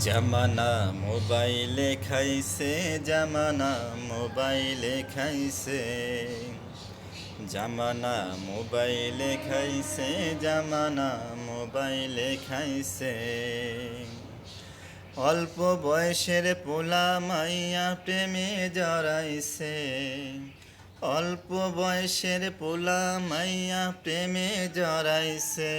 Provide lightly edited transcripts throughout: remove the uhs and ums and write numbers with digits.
জামানা মোবাইলে খাইছে, জামানা মোবাইলে খাইছে, জামানা মোবাইলে খাইছে, জামানা মোবাইলে খাইছে। অল্প বয়সের পোলা মাইয়া প্রেমে জড়াইছে, অল্প বয়সের পোলা মাইয়া প্রেমে জড়াইছে।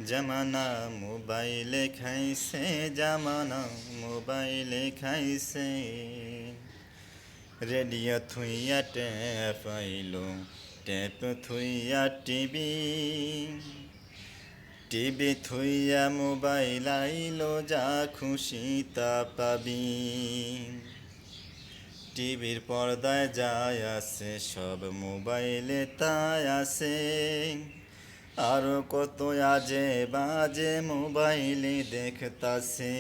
জামানা মোবাইলে খাইছে, জামানা মোবাইলে খাইছে। রেডিও থুইয়া ট্যাপ আইলো, ট্যাপ থুইয়া টিভি, টিভি থুইয়া মোবাইল আইলো, যা খুশি তা পাবি। টিভির পর্দায় যায় আছে, সব মোবাইলে তাই আছে। আরো কত আজে বাজে মোবাইলে দেখতাছে।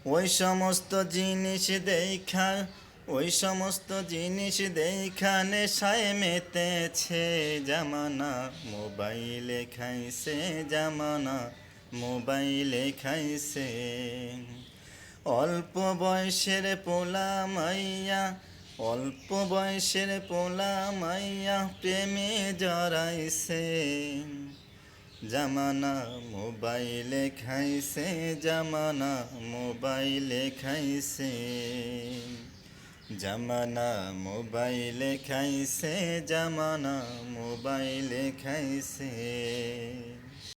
ওই সমস্ত জিনিস দেখা, ওই সমস্ত জিনিস দেখা নেশায় মেতেছে। জামানা মোবাইলে খাইছে, জামানা মোবাইলে খাইছে। অল্প বয়সের পোলা মাইয়া, অল্প বয়সের পোলা মাইয়া প্রেমে জড়াইছে। জামানা মোবাইলে খাইছে, জামানা মোবাইলে খাইছে, জামানা মোবাইলে খাইছে, জামানা মোবাইলে খাইছে।